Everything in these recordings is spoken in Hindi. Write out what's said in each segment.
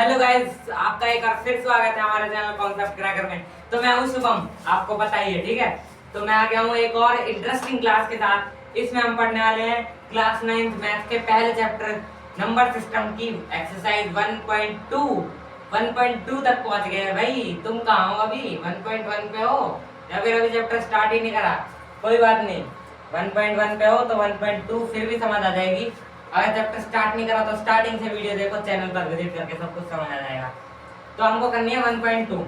हेलो गाइस, आपका एक बार फिर स्वागत है हमारे चैनल कॉन्सेप्ट क्रैकर में। तो मैं हूं शुभम, आपको बताइए, ठीक है। तो मैं आ गया हूं एक और इंटरेस्टिंग क्लास के साथ। इसमें हम पढ़ने वाले हैं क्लास 9th मैथ के पहले चैप्टर नंबर सिस्टम की एक्सरसाइज 1.2 तक पहुंच गए हैं। भाई तुम कहाँ हो अभी? 1.1 पे हो या फिर अभी चैप्टर स्टार्ट ही नहीं करा? कोई बात नहीं, 1.1 पे हो तो 1.2 फिर भी समझ आ जाएगी। अगर चैप्टर स्टार्ट नहीं करा तो स्टार्टिंग से वीडियो देखो, चैनल पर विजिट करके सब कुछ समझ आ जाएगा। तो हमको करनी है 1.2।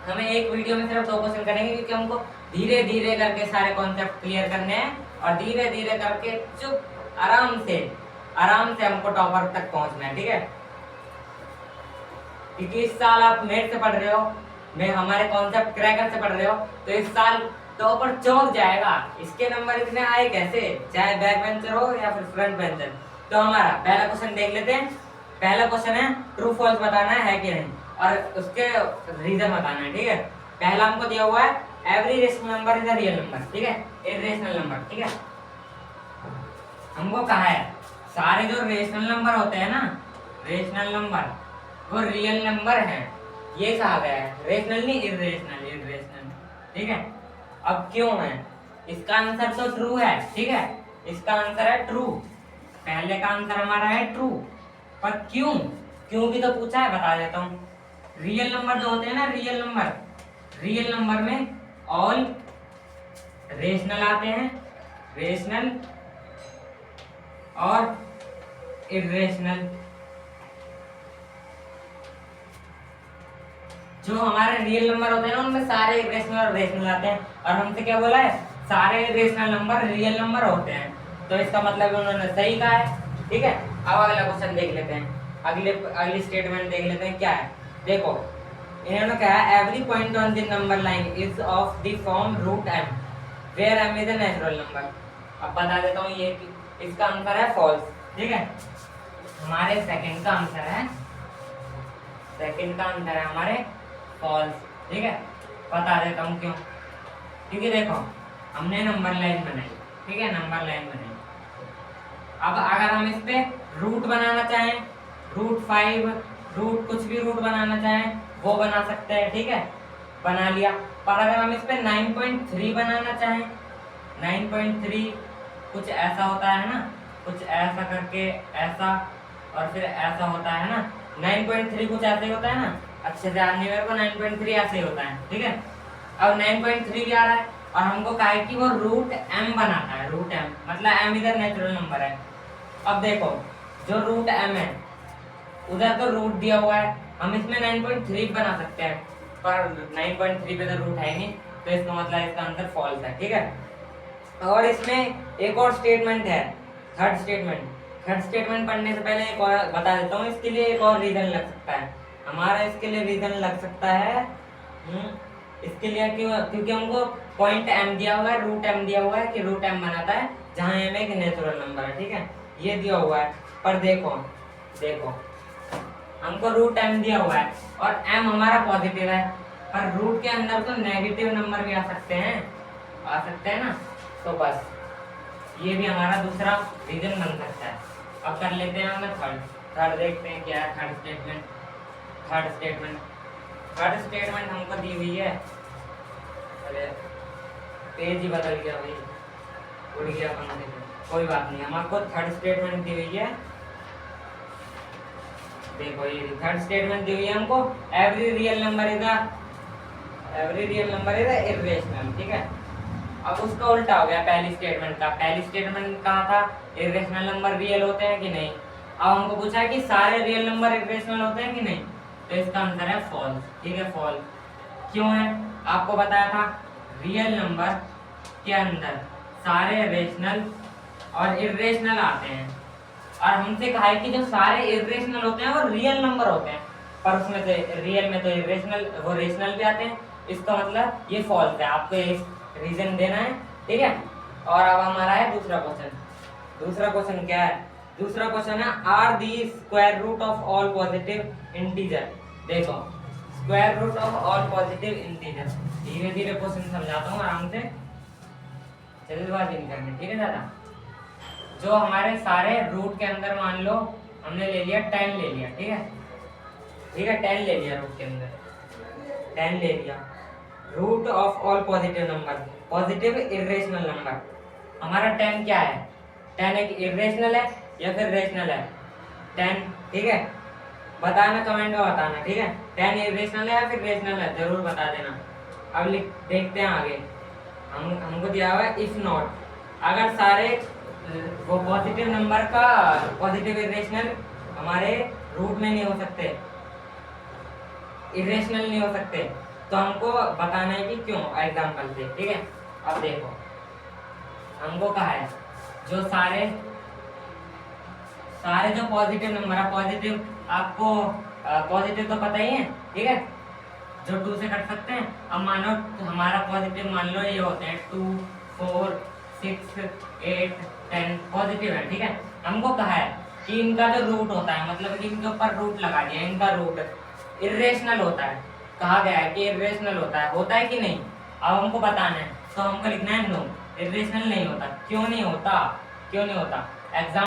हमें एक वीडियो में सिर्फ 2 क्वेश्चन करेंगे, क्योंकि हमको धीरे धीरे करके सारे कॉन्सेप्ट क्लियर करने हैं और धीरे धीरे करके चुप आराम से हमको टॉपर तक पहुंचना है, ठीक है। क्योंकि इस साल आप मेट से पढ़ रहे हो, मैं हमारे कॉन्सेप्ट क्रैकर से पढ़ रहे हो, तो इस साल टॉपर चौंक जाएगा। इसके नंबर इतने आए कैसे, चाहे बैक बेंचर हो या फिर फ्रंट बेंचर। तो हमारा पहला क्वेश्चन देख लेते हैं। पहला क्वेश्चन है ट्रू फॉल्स बताना है कि नहीं, और उसके रीजन बताना है, ठीक है। पहला हमको दिया हुआ है every rational number is a real number, ठीक है, इररेशनल नंबर, ठीक है। हमको कहा है सारे जो रेशनल नंबर होते हैं ना, रेशनल नंबर वो रियल नंबर है, ये कहा गया है। रेशनल नहीं, इररेशनल, ठीक है। अब क्यों है, इसका आंसर तो ट्रू है, ठीक है, इसका आंसर है ट्रू। पहले का आंसर हमारा है ट्रू, पर क्यों भी तो पूछा है, बता देता हूँ। रियल नंबर जो होते हैं ना, रियल नंबर में ऑल रेशनल आते हैं, रेशनल और इररेशनल। जो हमारे रियल नंबर होते हैं ना, उनमें सारे इरेशनल और रेशनल आते हैं। और हमसे क्या बोला है, सारे रेशनल नंबर रियल नंबर होते हैं, तो इसका मतलब उन्होंने सही कहा है, ठीक है। अब अगला क्वेश्चन देख लेते हैं, अगली स्टेटमेंट देख लेते हैं क्या है। देखो इन्होंने कहा है every point on the number line is of the form root m where m is a natural number. अब बता देता हूँ, ये इसका आंसर है फॉल्स, ठीक है। हमारे सेकंड का आंसर है हमारे फॉल्स, ठीक है। बता देता हूँ क्यों। क्योंकि देखो हमने नंबर लाइन बनाई, ठीक है, नंबर लाइन बनाई। अब अगर हम इस पे रूट बनाना चाहें, रूट 5, रूट कुछ भी रूट बनाना चाहें वो बना सकते हैं, ठीक है, बना लिया। पर अगर हम इस पे 9.3 बनाना चाहें, 9.3 कुछ ऐसा होता है ना, कुछ ऐसा करके ऐसा और फिर ऐसा होता है ना, 9.3 कुछ ऐसे ही होता है ना, अच्छे से याद नहीं मेरे को, 9.3 ऐसे ही होता है, ठीक है। अब 9.3 भी आ रहा है और हमको कहा है कि वो रूट m बनाता है, रूट m मतलब m इधर नेचुरल नंबर है। अब देखो जो रूट m है उधर तो रूट दिया हुआ है, हम इसमें 9.3 बना सकते हैं, पर 9.3 पे तो रूट है नहीं, तो इसका मतलब इसका आंसर फॉल्स है, ठीक है। और इसमें एक और स्टेटमेंट है, थर्ड स्टेटमेंट पढ़ने से पहले एक और बता देता हूँ, इसके लिए एक और रीजन लग सकता है हमारा, इसके लिए रीजन लग सकता है इसके लिए क्योंकि हमको पॉइंट m दिया हुआ है, रूट m दिया हुआ है कि रूट m बनाता है जहाँ m एक नेचुरल नंबर है, ठीक है, ये दिया हुआ है। पर देखो हमको रूट m दिया हुआ है और m हमारा पॉजिटिव है, पर रूट के अंदर तो नेगेटिव नंबर भी आ सकते हैं ना, तो बस ये भी हमारा दूसरा रीजन बन सकता है। अब कर लेते हैं हम थर्ड देखते हैं क्या है थर्ड स्टेटमेंट हमको दी हुई है। अरे पेज ही बदल गया भाई, उड़ गया कहाँ से, कोई बात नहीं, हमको थर्ड स्टेटमेंट दी हुई है। देखो ये थर्ड स्टेटमेंट दी हुई है हमको, every real number is irrational, ठीक है। अब उसका उल्टा हो गया पहली स्टेटमेंट कहा था इररेशनल नंबर रियल होते हैं कि नहीं। अब हमको पूछा है कि सारे रियल नंबर इररेशनल होते हैं कि नहीं, तो इसका आंसर है फॉल्स, ठीक है, फॉल्स। क्यों है, आपको बताया था रियल नंबर के अंदर सारे रेशनल और इररेशनल आते हैं, और हमसे कहा है कि जो सारे इररेशनल होते हैं वो रियल नंबर होते हैं, पर उसमें से रियल में तो इररेशनल वो रेशनल भी आते हैं, इसका मतलब ये फॉल्स है। आपको एक रीजन देना है, ठीक है। और अब हमारा है दूसरा क्वेश्चन क्या है, दूसरा क्वेश्चन है are the square root of all positive integer. देखो square root of all positive integer, धीरे धीरे क्वेश्चन समझाता हूँ आराम से, जल्दबाजी नहीं करनी, ठीक है दादा। जो हमारे सारे रूट के अंदर मान लो हमने ले लिया 10 ले लिया, ठीक है, ठीक है 10 ले लिया रूट के अंदर 10 ले लिया। Root of all positive number, positive irrational number, हमारा 10 क्या है? 10 एक इरेशनल है या फिर रेशनल है? 10, ठीक है, बताना कमेंट में बताना, ठीक है 10 इरेशनल है या फिर रेशनल है, जरूर बता देना। अब देखते हैं आगे, हमको दिया हुआ है इफ नॉट, अगर सारे वो पॉजिटिव नंबर का पॉजिटिव इरेशनल हमारे रूट में नहीं हो सकते, इरेशनल नहीं हो सकते, तो हमको बताना है कि क्यों, एग्जाम्पल से, ठीक है। अब देखो हमको कहा है जो सारे जो पॉजिटिव नंबर है, पॉजिटिव आपको पॉजिटिव तो पता ही है, ठीक है, जो 2 से कट सकते हैं। अब मानो हमारा पॉजिटिव मान लो ये होते हैं 2 4 6 8 10 पॉजिटिव है, ठीक है। हमको कहा है कि इनका जो रूट होता है, मतलब कि इनके ऊपर रूट लगा दिया, इनका रूट इरेशनल होता है, कहा गया है कि इरेशनल होता है कि नहीं। अब हमको बताना है, तो हमको लिखना है नो, इरेशनल नहीं होता। क्यों नहीं होता? एग्जाम